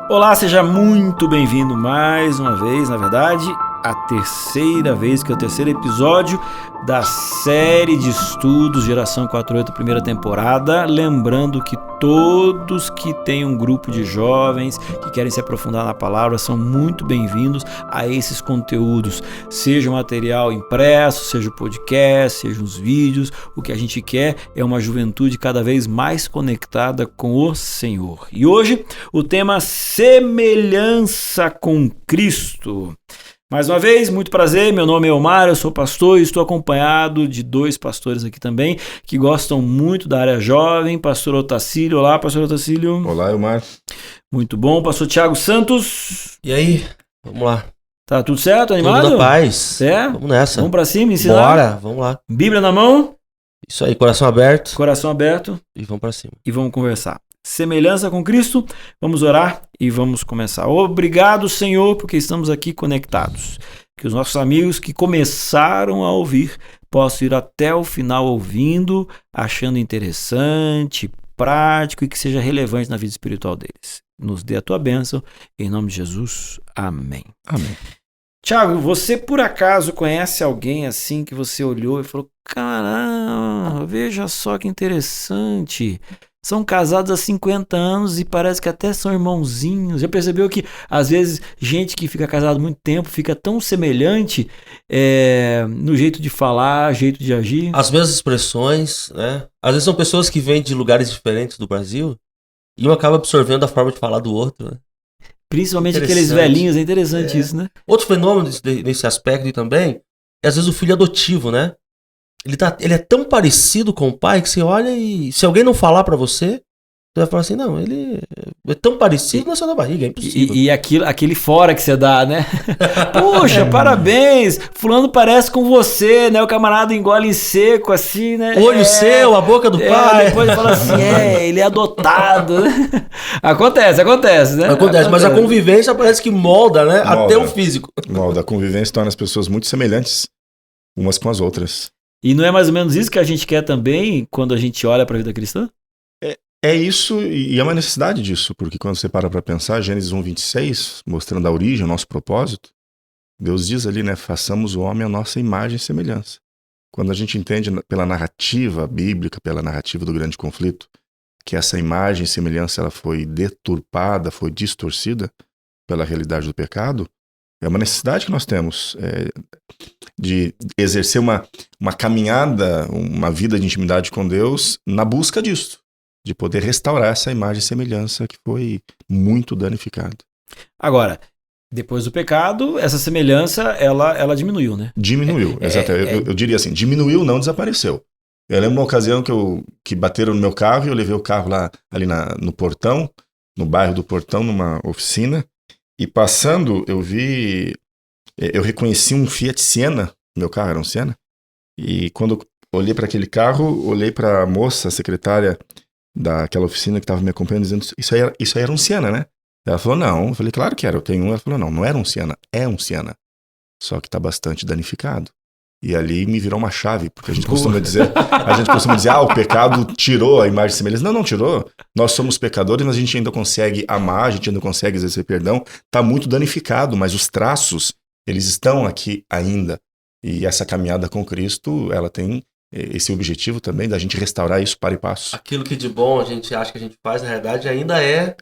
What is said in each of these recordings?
Olá, seja muito bem-vindo mais uma vez, na verdade, a terceira vez, que é o terceiro episódio da série de estudos Geração 48, primeira temporada. Lembrando que todos que têm um grupo de jovens que querem se aprofundar na palavra são muito bem-vindos a esses conteúdos, seja o material impresso, seja o podcast, seja os vídeos. O que a gente quer é uma juventude cada vez mais conectada com o Senhor. E hoje o tema semelhança com Cristo. Mais uma vez, muito prazer, meu nome é Omar, eu sou pastor e estou acompanhado de dois pastores aqui também, que gostam muito da área jovem, pastor Otacílio. Olá, pastor Otacílio. Olá, Omar. Muito bom, pastor Thiago Santos. E aí, vamos lá. Tá tudo certo, animado? Tudo na paz. É? Vamos nessa. Vamos pra cima, ensinar? Bora, vamos lá. Bíblia na mão? Isso aí, coração aberto. Coração aberto. E vamos pra cima. E vamos conversar. Semelhança com Cristo, vamos orar e vamos começar. Obrigado, Senhor, porque estamos aqui conectados. Que os nossos amigos que começaram a ouvir possam ir até o final ouvindo, achando interessante, prático e que seja relevante na vida espiritual deles. Nos dê a tua bênção, em nome de Jesus. Amém. Amém. Tiago, você por acaso conhece alguém assim que você olhou e falou: caramba, veja só que interessante. São casados há 50 anos e parece que até são irmãozinhos. Já percebeu que, às vezes, gente que fica casado há muito tempo fica tão semelhante no jeito de falar, jeito de agir? As mesmas expressões, né? Às vezes são pessoas que vêm de lugares diferentes do Brasil e um acaba absorvendo a forma de falar do outro, né? Principalmente aqueles velhinhos, é interessante isso, né? Outro fenômeno nesse aspecto também é, às vezes, o filho adotivo, né? Ele é tão parecido com o pai que você olha e se alguém não falar pra você, você vai falar assim, não, ele é tão parecido, não é só da barriga, é impossível. E aquele fora que você dá, né? Puxa, parabéns, fulano parece com você, né? O camarada engole em seco, assim, né? Olho seu, a boca do pai. Depois fala assim, ele é adotado. Acontece, né? Acontece, mas a convivência parece que molda, né? Molda. Até o físico. A convivência torna as pessoas muito semelhantes umas com as outras. E não é mais ou menos isso que a gente quer também quando a gente olha para a vida cristã? É isso, e é uma necessidade disso, porque quando você para pensar, Gênesis 1:26, mostrando a origem, o nosso propósito, Deus diz ali, né, façamos o homem a nossa imagem e semelhança. Quando a gente entende pela narrativa bíblica, pela narrativa do grande conflito, que essa imagem e semelhança ela foi deturpada, foi distorcida pela realidade do pecado, é uma necessidade que nós temos de exercer uma caminhada, uma vida de intimidade com Deus na busca disso, de poder restaurar essa imagem e semelhança que foi muito danificada. Agora, depois do pecado, essa semelhança, ela diminuiu, né? Diminuiu, exato. Eu diria assim, diminuiu, não desapareceu. Eu lembro uma ocasião que bateram no meu carro e eu levei o carro lá ali no Portão, no bairro do Portão, numa oficina, e passando eu reconheci um Fiat Siena, meu carro era um Siena, e quando eu olhei para aquele carro, olhei para a moça, a secretária daquela oficina que estava me acompanhando, dizendo, isso aí era um Siena, né? Ela falou, não. Eu falei, claro que era, eu tenho um. Ela falou, não era um Siena, é um Siena, só que está bastante danificado. E ali me virou uma chave, porque a gente costuma dizer, o pecado tirou a imagem de semelhança. Não tirou. Nós somos pecadores, mas a gente ainda consegue amar, a gente ainda consegue exercer perdão. Está muito danificado, mas os traços, eles estão aqui ainda. E essa caminhada com Cristo, ela tem esse objetivo também da gente restaurar isso para e passo. Aquilo que de bom a gente acha que a gente faz, na realidade, ainda é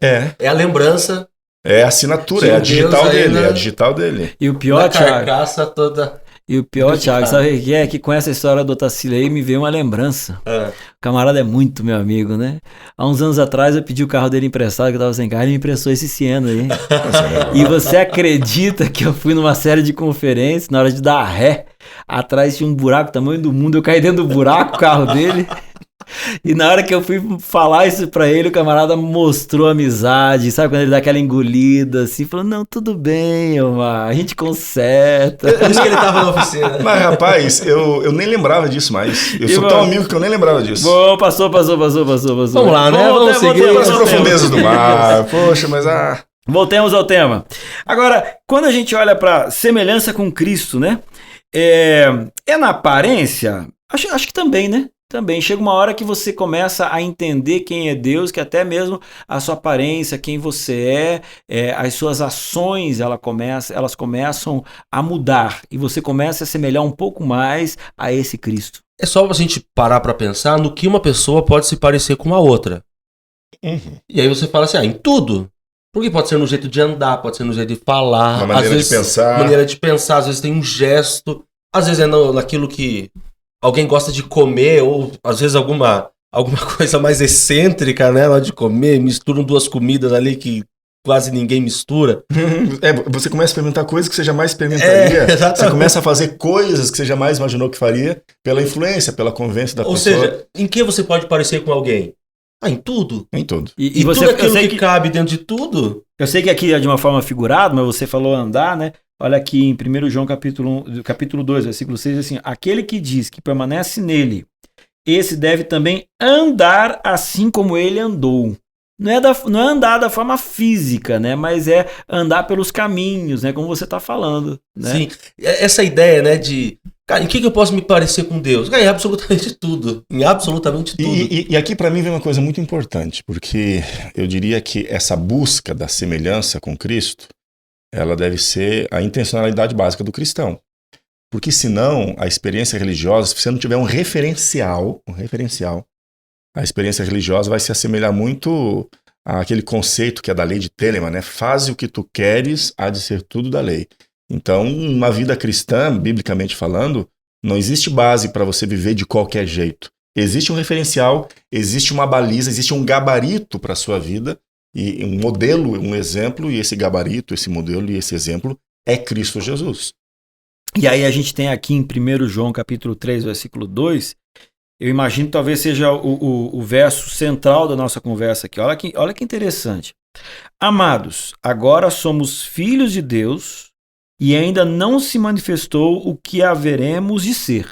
a lembrança. É a assinatura, é a digital dele. E o pior, Thiago, carcaça toda. E o pior, Thiago, sabe o que é? Que com essa história do Otacílio aí me veio uma lembrança. O camarada é muito meu amigo, né? Há uns anos atrás eu pedi o carro dele emprestado, que eu tava sem carro, ele me emprestou esse Siena aí. E você acredita que eu fui numa série de conferências, na hora de dar ré, atrás tinha um buraco, tamanho do mundo, eu caí dentro do buraco, o carro dele. E na hora que eu fui falar isso pra ele, o camarada mostrou amizade, sabe quando ele dá aquela engolida assim, falou, não, tudo bem, Omar, a gente conserta. Por isso que ele tava na oficina. Mas rapaz, eu nem lembrava disso mais, eu sou tão amigo que eu nem lembrava disso. Bom, passou. Vamos lá, né? Vamos seguir. As profundezas do mar, poxa, mas Voltemos ao tema. Agora, quando a gente olha pra semelhança com Cristo, né, é na aparência, acho que também, né? também. Chega uma hora que você começa a entender quem é Deus, que até mesmo a sua aparência, quem você as suas ações, elas começam a mudar. E você começa a assemelhar um pouco mais a esse Cristo. É só a gente parar pra pensar no que uma pessoa pode se parecer com a outra. E aí você fala assim, em tudo. Porque pode ser no jeito de andar, pode ser no jeito de falar. Uma maneira de pensar. Maneira de pensar, às vezes tem um gesto. Às vezes é naquilo que alguém gosta de comer, ou às vezes alguma coisa mais excêntrica, né? Lá de comer, misturam duas comidas ali que quase ninguém mistura. Você começa a experimentar coisas que você jamais experimentaria. Você começa a fazer coisas que você jamais imaginou que faria pela influência, pela convivência da pessoa. Ou seja, em que você pode parecer com alguém? Em tudo. Em tudo. E você, tudo aquilo que cabe dentro de tudo. Eu sei que aqui é de uma forma figurada, mas você falou andar, né? Olha aqui em 1 João capítulo 2, versículo 6, assim, aquele que diz que permanece nele, esse deve também andar assim como ele andou. Não é andar da forma física, né? Mas é andar pelos caminhos, né? Como você está falando, né? Sim, essa ideia, né, de... Cara, em que eu posso me parecer com Deus? Cara, em absolutamente tudo. Em absolutamente tudo. E aqui para mim vem uma coisa muito importante, porque eu diria que essa busca da semelhança com Cristo, ela deve ser a intencionalidade básica do cristão. Porque senão, a experiência religiosa, se você não tiver um referencial, a experiência religiosa vai se assemelhar muito àquele conceito que é da lei de Telemann, né? Faze o que tu queres, há de ser tudo da lei. Então, uma vida cristã, biblicamente falando, não existe base para você viver de qualquer jeito. Existe um referencial, existe uma baliza, existe um gabarito para a sua vida, e um modelo, um exemplo, e esse gabarito, esse modelo e esse exemplo é Cristo Jesus. E aí a gente tem aqui em 1 João capítulo 3, versículo 2, eu imagino que talvez seja o verso central da nossa conversa aqui. Olha que interessante. Amados, agora somos filhos de Deus, e ainda não se manifestou o que haveremos de ser.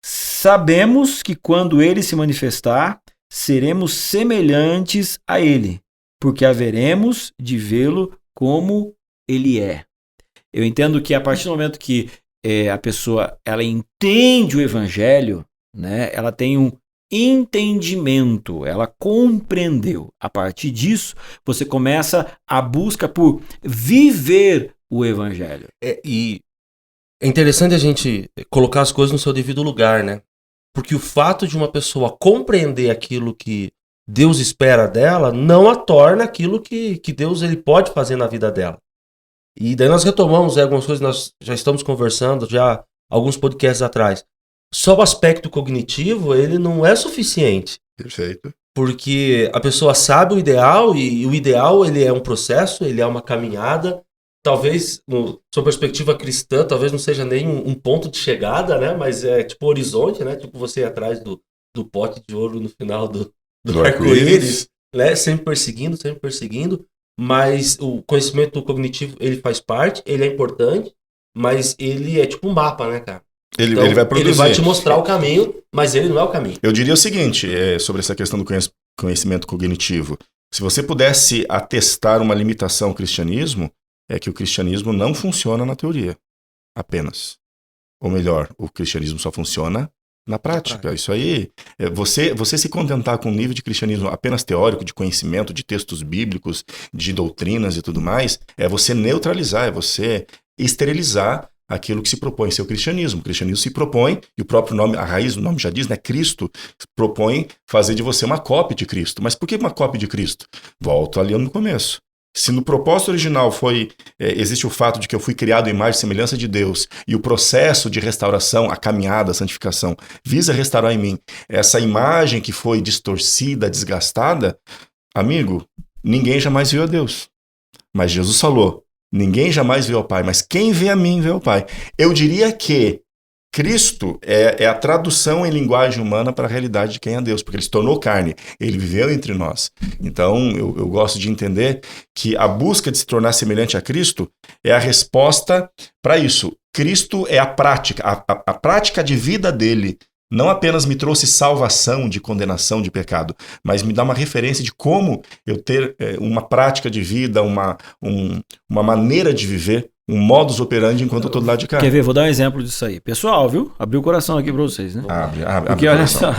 Sabemos que quando ele se manifestar, seremos semelhantes a ele, porque haveremos de vê-lo como ele é. Eu entendo que a partir do momento que a pessoa ela entende o evangelho, né, ela tem um entendimento, ela compreendeu. A partir disso, você começa a busca por viver o evangelho. E é interessante a gente colocar as coisas no seu devido lugar, né? Porque o fato de uma pessoa compreender aquilo que Deus espera dela não a torna aquilo que Deus ele pode fazer na vida dela. E daí nós retomamos algumas coisas, nós já estamos conversando já alguns podcasts atrás. Só o aspecto cognitivo, ele não é suficiente. Perfeito. Porque a pessoa sabe o ideal, e o ideal ele é um processo, ele é uma caminhada. Talvez, sob perspectiva cristã, talvez não seja nem um ponto de chegada, né? Mas é tipo horizonte, né? Tipo você ir atrás do pote de ouro no final do arco-íris, né? Sempre perseguindo. Mas o conhecimento cognitivo, ele faz parte, ele é importante, mas ele é tipo um mapa, né, cara? Ele vai produzir. Ele vai te mostrar o caminho, mas ele não é o caminho. Eu diria o seguinte, sobre essa questão do conhecimento cognitivo. Se você pudesse atestar uma limitação ao cristianismo, é que o cristianismo não funciona na teoria, apenas. Ou melhor, o cristianismo só funciona na prática. Isso aí, você se contentar com um nível de cristianismo apenas teórico, de conhecimento, de textos bíblicos, de doutrinas e tudo mais, é você neutralizar, é você esterilizar aquilo que se propõe ser o cristianismo. O cristianismo se propõe, e o próprio nome, a raiz do nome já diz, né? Cristo, propõe fazer de você uma cópia de Cristo. Mas por que uma cópia de Cristo? Volto ali no começo. Se no propósito original existe o fato de que eu fui criado em imagem e semelhança de Deus, e o processo de restauração, a caminhada, a santificação, visa restaurar em mim essa imagem que foi distorcida, desgastada, amigo, ninguém jamais viu a Deus. Mas Jesus falou, ninguém jamais viu ao Pai, mas quem vê a mim vê ao Pai. Eu diria que Cristo é a tradução em linguagem humana para a realidade de quem é Deus, porque ele se tornou carne, ele viveu entre nós. Então, eu gosto de entender que a busca de se tornar semelhante a Cristo é a resposta para isso. Cristo é a prática, a prática de vida dele. Não apenas me trouxe salvação de condenação de pecado, mas me dá uma referência de como eu ter uma prática de vida, uma maneira de viver modus operandi enquanto eu tô do lado de cá. Quer ver? Vou dar um exemplo disso aí. Pessoal, viu? Abri o coração aqui para vocês, né? Abre Porque olha só,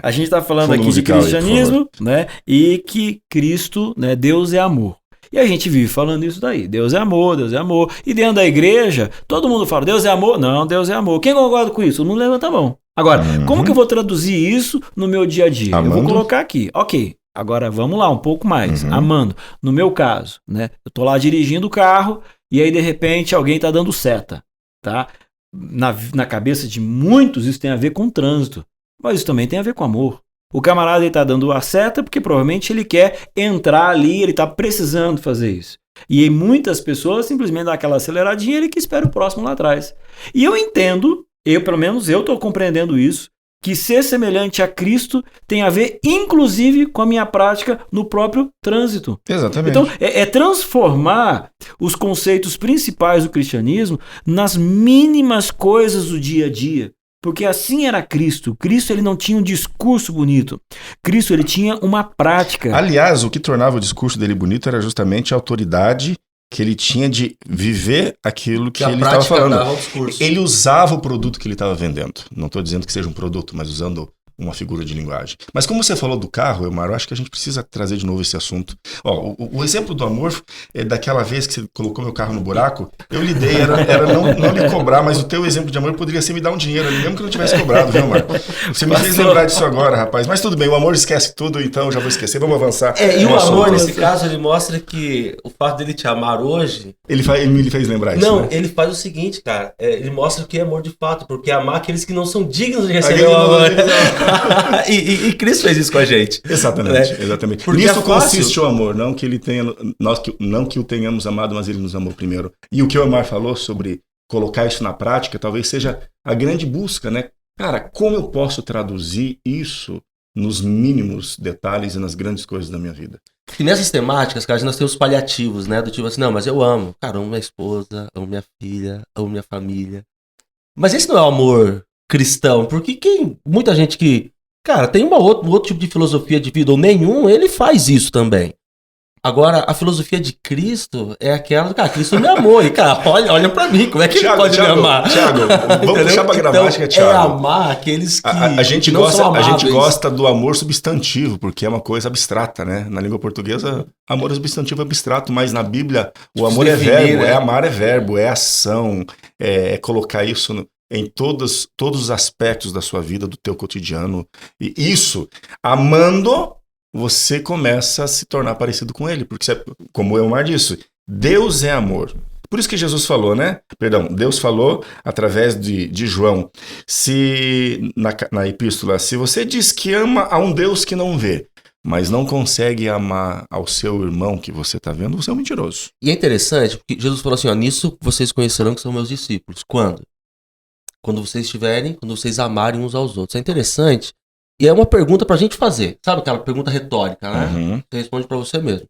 a gente está falando aqui de cristianismo, né? E que Cristo, né? Deus é amor. E a gente vive falando isso daí. Deus é amor, Deus é amor. E dentro da igreja, todo mundo fala, Deus é amor? Não, Deus é amor. Quem concorda com isso? Todo mundo levanta a mão. Agora, como que eu vou traduzir isso no meu dia a dia? Amando? Eu vou colocar aqui. Ok, agora vamos lá, um pouco mais. Amando. No meu caso, né? Eu tô lá dirigindo o carro e aí, de repente, alguém tá dando seta, tá? Na cabeça de muitos, isso tem a ver com trânsito. Mas isso também tem a ver com amor. O camarada está dando a seta porque provavelmente ele quer entrar ali, ele está precisando fazer isso. E muitas pessoas simplesmente dão aquela aceleradinha e ele que espera o próximo lá atrás. E eu entendo, pelo menos eu estou compreendendo isso, que ser semelhante a Cristo tem a ver, inclusive, com a minha prática no próprio trânsito. Exatamente. Então, é transformar os conceitos principais do cristianismo nas mínimas coisas do dia a dia. Porque assim era Cristo. Cristo ele não tinha um discurso bonito. Cristo ele tinha uma prática. Aliás, o que tornava o discurso dele bonito era justamente a autoridade que ele tinha de viver aquilo que ele estava falando. Ele usava o produto que ele estava vendendo. Não estou dizendo que seja um produto, mas usando uma figura de linguagem. Mas como você falou do carro, Elmar, eu acho que a gente precisa trazer de novo esse assunto. Ó, o exemplo do amor é daquela vez que você colocou meu carro no buraco, eu lhe dei, era não lhe cobrar, mas o teu exemplo de amor poderia ser me dar um dinheiro ali, mesmo que eu não tivesse cobrado, viu, Elmar? Você me fez lembrar disso agora, rapaz. Mas tudo bem, o amor esquece tudo, então já vou esquecer, vamos avançar. E o amor, nesse caso, ele mostra que o fato dele te amar hoje... Ele me fez lembrar isso, Não, né? ele faz o seguinte, cara, ele mostra o que é amor de fato, porque amar aqueles que não são dignos de receber o amor. E Cristo fez isso com a gente. Exatamente, exatamente. Porque nisso consiste o amor, não que o tenhamos amado, mas ele nos amou primeiro. E o que o Elmar falou sobre colocar isso na prática, talvez seja a grande busca, né? Cara, como eu posso traduzir isso nos mínimos detalhes e nas grandes coisas da minha vida? E nessas temáticas, cara, nós temos paliativos, né? Do tipo assim, não, mas eu amo. Cara, eu amo minha esposa, amo minha filha, amo minha família. Mas esse não é o amor cristão, porque muita gente que, cara, tem um outro tipo de filosofia de vida, ou nenhum, ele faz isso também. Agora, a filosofia de Cristo é aquela, cara, Cristo me amou. E, cara, olha pra mim, como é que ele pode me amar? Tiago, vamos puxar pra gramática, então, Tiago. É amar aqueles que a gente não gosta, são amáveis. A gente gosta do amor substantivo, porque é uma coisa abstrata, né? Na língua portuguesa, amor é substantivo abstrato, mas na Bíblia, o amor é verbo, né? Amar é verbo, é ação, é colocar isso em todos os aspectos da sua vida, do teu cotidiano. E isso, amando, você começa a se tornar parecido com ele, porque, como o Elmar disse, Deus é amor. Por isso que Jesus falou, né? Perdão, Deus falou através de João. Na epístola, se você diz que ama a um Deus que não vê, mas não consegue amar ao seu irmão que você está vendo, você é um mentiroso. E é interessante, porque Jesus falou assim, ó, nisso vocês conhecerão que são meus discípulos. Quando? Quando vocês amarem uns aos outros. É interessante. E é uma pergunta pra gente fazer. Sabe aquela pergunta retórica, né? Uhum. Você responde pra você mesmo.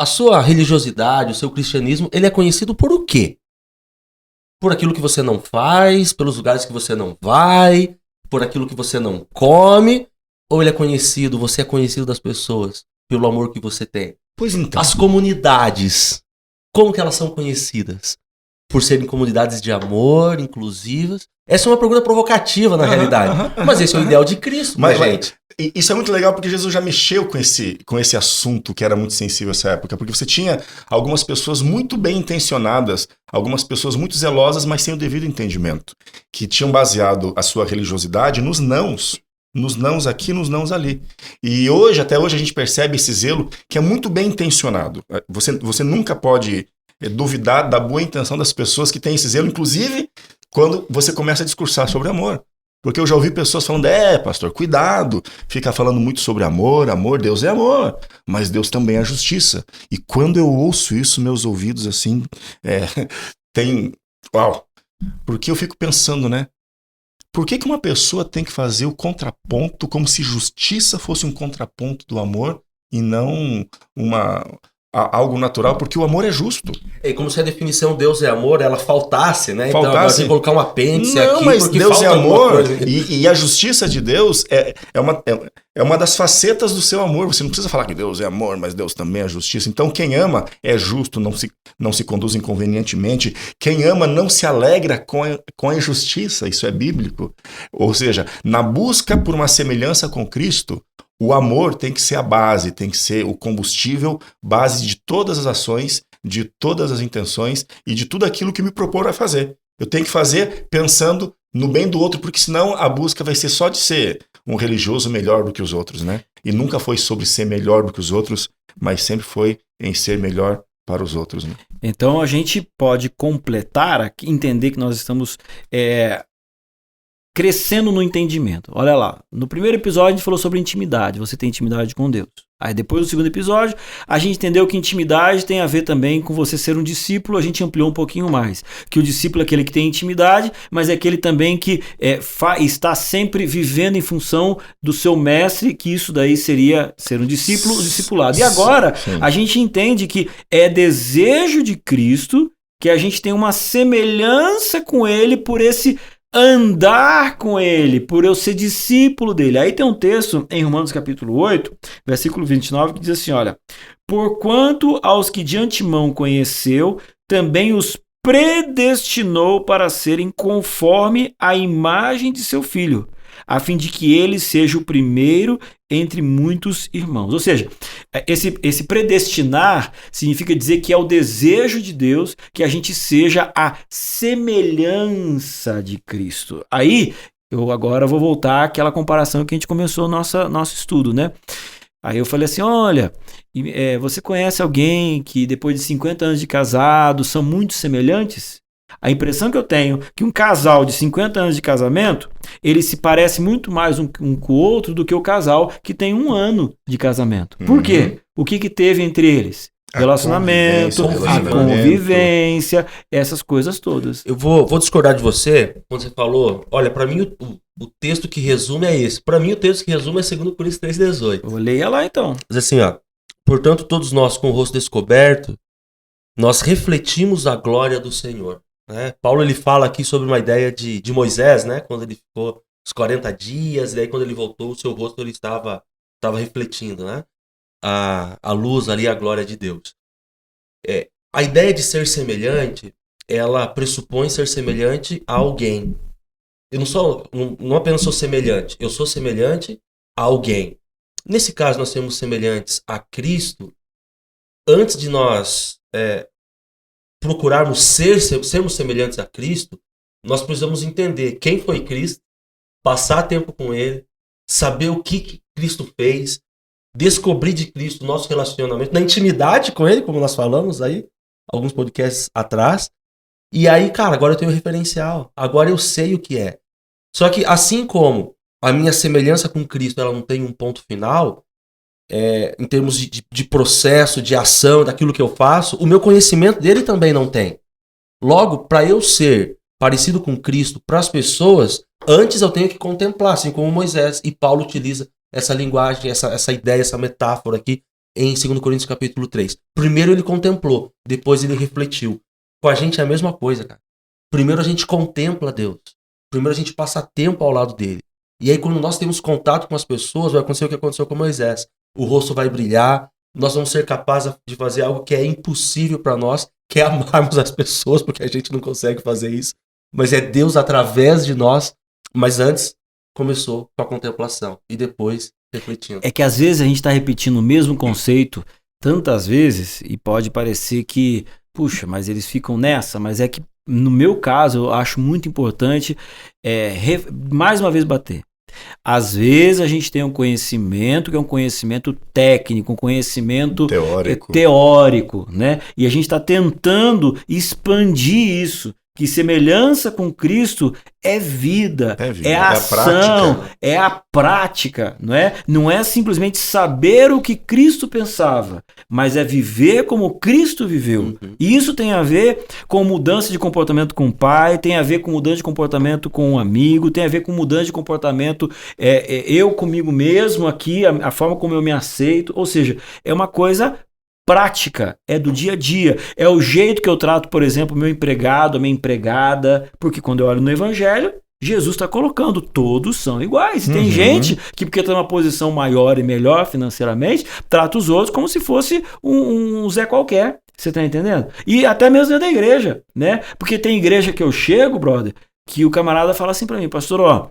A sua religiosidade, o seu cristianismo, ele é conhecido por o quê? Por aquilo que você não faz, pelos lugares que você não vai, por aquilo que você não come, ou você é conhecido das pessoas pelo amor que você tem? Pois então. As comunidades, como que elas são conhecidas? Por serem comunidades de amor, inclusivas. Essa é uma pergunta provocativa, na realidade. Mas esse é o ideal de Cristo, gente. Isso é muito legal porque Jesus já mexeu com esse assunto que era muito sensível nessa época. Porque você tinha algumas pessoas muito bem intencionadas, algumas pessoas muito zelosas, mas sem o devido entendimento, que tinham baseado a sua religiosidade nos nãos aqui, nos nãos ali. E até hoje, a gente percebe esse zelo que é muito bem intencionado. Você nunca pode duvidar da boa intenção das pessoas que têm esse zelo, inclusive quando você começa a discursar sobre amor. Porque eu já ouvi pessoas falando, pastor, cuidado, fica falando muito sobre amor, Deus é amor, mas Deus também é justiça. E quando eu ouço isso, meus ouvidos assim, uau, porque eu fico pensando, né? Por que uma pessoa tem que fazer o contraponto como se justiça fosse um contraponto do amor e não algo natural, porque o amor é justo. É como se a definição Deus é amor, ela faltasse, né? Faltasse. Então, você colocar um apêndice aqui, mas porque Deus falta é amor, e e a justiça de Deus é uma das facetas do seu amor. Você não precisa falar que Deus é amor, mas Deus também é justiça. Então, quem ama é justo, não se conduz inconvenientemente. Quem ama não se alegra com a injustiça, isso é bíblico. Ou seja, na busca por uma semelhança com Cristo, o amor tem que ser a base, tem que ser o combustível, base de todas as ações, de todas as intenções e de tudo aquilo que me propor a fazer. Eu tenho que fazer pensando no bem do outro, porque senão a busca vai ser só de ser um religioso melhor do que os outros, né? E nunca foi sobre ser melhor do que os outros, mas sempre foi em ser melhor para os outros, né? Então a gente pode completar, entender que nós estamos crescendo no entendimento. Olha lá, no primeiro episódio a gente falou sobre intimidade, você tem intimidade com Deus. Aí depois do segundo episódio, a gente entendeu que intimidade tem a ver também com você ser um discípulo, a gente ampliou um pouquinho mais. Que o discípulo é aquele que tem intimidade, mas é aquele também que está sempre vivendo em função do seu mestre, que isso daí seria ser um discípulo, um discipulado. E agora, a gente entende que é desejo de Cristo que a gente tem uma semelhança com ele por esse andar com ele, por eu ser discípulo dele. Aí tem um texto em Romanos capítulo 8, versículo 29, que diz assim, olha, porquanto aos que de antemão conheceu, também os predestinou para serem conforme a imagem de seu filho, a fim de que ele seja o primeiro entre muitos irmãos. Ou seja, esse predestinar significa dizer que é o desejo de Deus que a gente seja a semelhança de Cristo. Aí, eu agora vou voltar àquela comparação que a gente começou nosso estudo, né? Aí eu falei assim, olha, você conhece alguém que depois de 50 anos de casado são muito semelhantes? A impressão que eu tenho é que um casal de 50 anos de casamento, ele se parece muito mais um com o outro do que o casal que tem 1 ano de casamento. Por quê? O que teve entre eles? Relacionamento, a convivência, essas coisas todas. Eu vou discordar de você quando você falou, olha, para mim o texto que resume é esse. Para mim o texto que resume é 2 Coríntios 3,18. Leia lá então. Diz assim, ó, portanto todos nós com o rosto descoberto, nós refletimos a glória do Senhor. Né? Paulo ele fala aqui sobre uma ideia de Moisés, né? Quando ele ficou os 40 dias, e aí quando ele voltou, o seu rosto ele estava refletindo, né? A luz ali, a glória de Deus. A ideia de ser semelhante, ela pressupõe ser semelhante a alguém. Eu não apenas sou semelhante, eu sou semelhante a alguém. Nesse caso, nós somos semelhantes a Cristo. Antes de nós procurarmos sermos semelhantes a Cristo, nós precisamos entender quem foi Cristo, passar tempo com Ele, saber o que Cristo fez, descobrir de Cristo o nosso relacionamento, na intimidade com Ele, como nós falamos aí, alguns podcasts atrás. E aí, cara, agora eu tenho referencial, agora eu sei o que é. Só que assim como a minha semelhança com Cristo ela não tem um ponto final, em termos de processo, de ação, daquilo que eu faço, o meu conhecimento dele também não tem. Logo, para eu ser parecido com Cristo para as pessoas, antes eu tenho que contemplar, assim como Moisés. E Paulo utiliza essa linguagem, essa ideia, essa metáfora aqui em 2 Coríntios capítulo 3. Primeiro ele contemplou, depois ele refletiu. Com a gente é a mesma coisa, cara. Primeiro a gente contempla Deus. Primeiro a gente passa tempo ao lado dele. E aí quando nós temos contato com as pessoas, vai acontecer o que aconteceu com Moisés. O rosto vai brilhar, nós vamos ser capazes de fazer algo que é impossível para nós, que é amarmos as pessoas, porque a gente não consegue fazer isso. Mas é Deus através de nós. Mas antes começou com a contemplação e depois refletindo. É que às vezes a gente está repetindo o mesmo conceito tantas vezes e pode parecer que, puxa, mas eles ficam nessa, mas é que no meu caso eu acho muito importante mais uma vez bater. Às vezes a gente tem um conhecimento que é um conhecimento técnico, um conhecimento teórico, né? E a gente está tentando expandir isso. Que semelhança com Cristo é vida, é ação, é a prática, não é? Não é simplesmente saber o que Cristo pensava, mas é viver como Cristo viveu. E isso tem a ver com mudança de comportamento com o pai, tem a ver com mudança de comportamento com um amigo, tem a ver com mudança de comportamento eu comigo mesmo aqui, a forma como eu me aceito, ou seja, é uma coisa prática, é do dia a dia. É o jeito que eu trato, por exemplo, meu empregado, a minha empregada, porque quando eu olho no Evangelho, Jesus está colocando, todos são iguais. Tem gente que, porque tem uma posição maior e melhor financeiramente, trata os outros como se fosse um Zé qualquer. Você tá entendendo? E até mesmo dentro da igreja, né? Porque tem igreja que eu chego, brother, que o camarada fala assim pra mim, pastor, ó,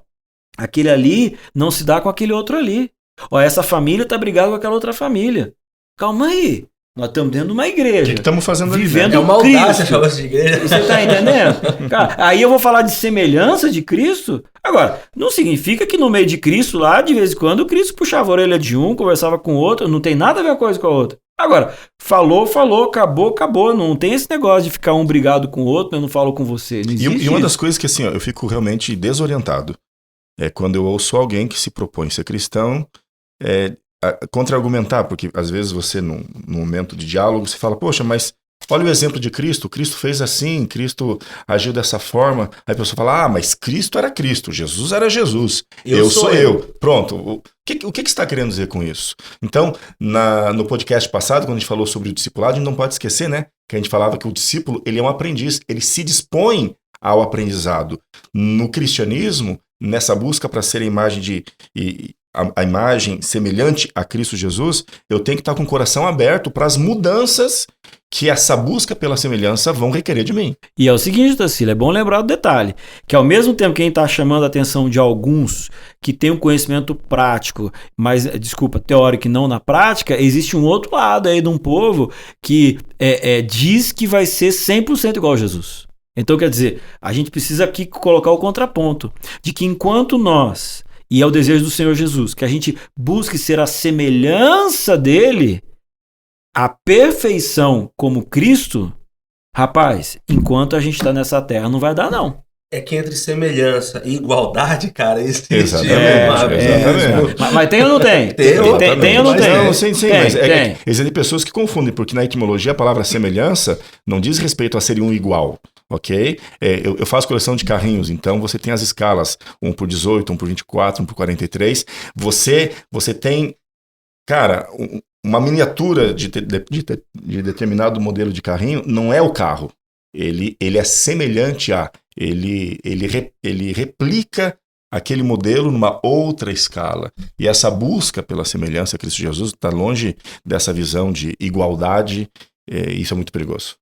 aquele ali não se dá com aquele outro ali. Ó, essa família tá brigada com aquela outra família. Calma aí. Nós estamos dentro de uma igreja. O que estamos fazendo ali? Vivendo É uma audácia Cristo. chamar de igreja. Você tá entendendo? Cara, aí eu vou falar de semelhança de Cristo. Agora, não significa que no meio de Cristo lá, de vez em quando, o Cristo puxava a orelha de um, conversava com o outro, não tem nada a ver uma coisa com a outra. Agora, falou, acabou. Não tem esse negócio de ficar um brigado com o outro, eu não falo com você. Não existe E uma das isso. coisas que assim, ó, eu fico realmente desorientado é quando eu ouço alguém que se propõe ser cristão, contra-argumentar, porque às vezes você, num momento de diálogo, você fala, poxa, mas olha o exemplo de Cristo, Cristo fez assim, Cristo agiu dessa forma. Aí a pessoa fala, mas Cristo era Cristo, Jesus era Jesus, eu sou eu. Pronto, o que você está querendo dizer com isso? Então, no podcast passado, quando a gente falou sobre o discipulado, a gente não pode esquecer, né, que a gente falava que o discípulo, ele é um aprendiz, ele se dispõe ao aprendizado. No cristianismo, nessa busca para ser a imagem a imagem semelhante a Cristo Jesus, eu tenho que estar com o coração aberto para as mudanças que essa busca pela semelhança vão requerer de mim. E é o seguinte, Tarsila, é bom lembrar do detalhe, que ao mesmo tempo que a gente está chamando a atenção de alguns que têm um conhecimento prático, mas, teórico e não na prática, existe um outro lado aí de um povo que diz que vai ser 100% igual a Jesus. Então, quer dizer, a gente precisa aqui colocar o contraponto, de que enquanto nós, e é o desejo do Senhor Jesus, que a gente busque ser a semelhança dele, a perfeição como Cristo, rapaz, enquanto a gente está nessa terra, não vai dar, não. É que entre semelhança e igualdade, cara, existe Exatamente. Mas tem ou não tem? Tem ou não tem? Não, sim, mas existem pessoas que confundem, porque na etimologia a palavra semelhança não diz respeito a ser um igual. Ok? Eu faço coleção de carrinhos, então você tem as escalas 1 por 18, 1 por 24, 1 por 43. Você tem, cara, uma miniatura de determinado modelo de carrinho, não é o carro. Ele é semelhante a... Ele replica aquele modelo numa outra escala. E essa busca pela semelhança a Cristo Jesus está longe dessa visão de igualdade. Isso é muito perigoso.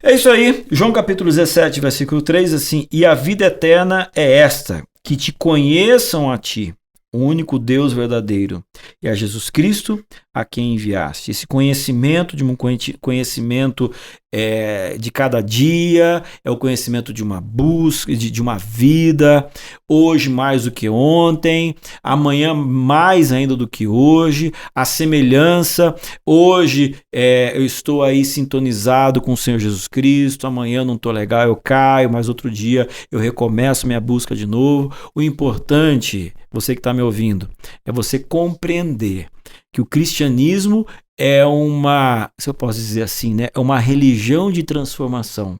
É isso aí, João capítulo 17, versículo 3, assim, e a vida eterna é esta, que te conheçam a ti, o único Deus verdadeiro, e a Jesus Cristo a quem enviaste. Esse conhecimento, de um conhecimento de cada dia, é o conhecimento de uma busca, de uma vida, hoje mais do que ontem, amanhã mais ainda do que hoje, a semelhança, hoje eu estou aí sintonizado com o Senhor Jesus Cristo, amanhã não estou legal, eu caio, mas outro dia eu recomeço minha busca de novo. O importante, você que está me ouvindo, é você compreender que o cristianismo é uma, se eu posso dizer assim, né, é uma religião de transformação.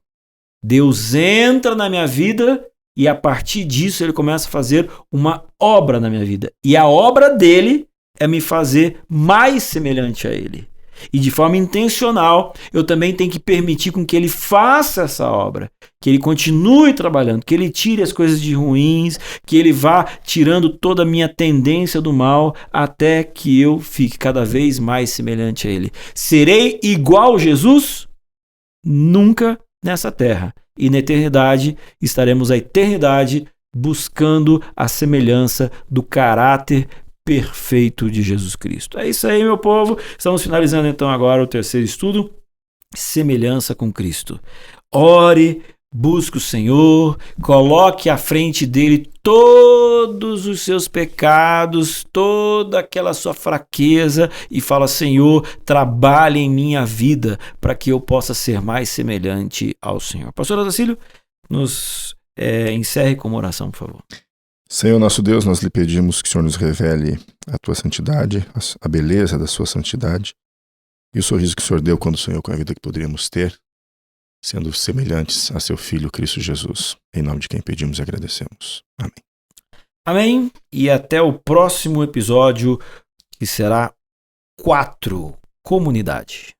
Deus entra na minha vida e a partir disso ele começa a fazer uma obra na minha vida. E a obra dele é me fazer mais semelhante a ele. E de forma intencional, eu também tenho que permitir com que ele faça essa obra, que ele continue trabalhando, que ele tire as coisas de ruins, que ele vá tirando toda a minha tendência do mal, até que eu fique cada vez mais semelhante a ele. Serei igual a Jesus? Nunca nessa terra. E na eternidade, estaremos a eternidade buscando a semelhança do caráter perfeito de Jesus Cristo. É isso aí, meu povo. Estamos finalizando então agora o terceiro estudo, semelhança com Cristo. Ore, busque o Senhor, coloque à frente dele todos os seus pecados, toda aquela sua fraqueza e fala: Senhor, trabalhe em minha vida para que eu possa ser mais semelhante ao Senhor. Pastor Otacílio, nos encerre com uma oração, por favor. Senhor nosso Deus, nós lhe pedimos que o Senhor nos revele a tua santidade, a beleza da sua santidade e o sorriso que o Senhor deu quando sonhou com a vida que poderíamos ter, sendo semelhantes a seu Filho Cristo Jesus. Em nome de quem pedimos e agradecemos. Amém. Amém. E até o próximo episódio, que será 4, Comunidade.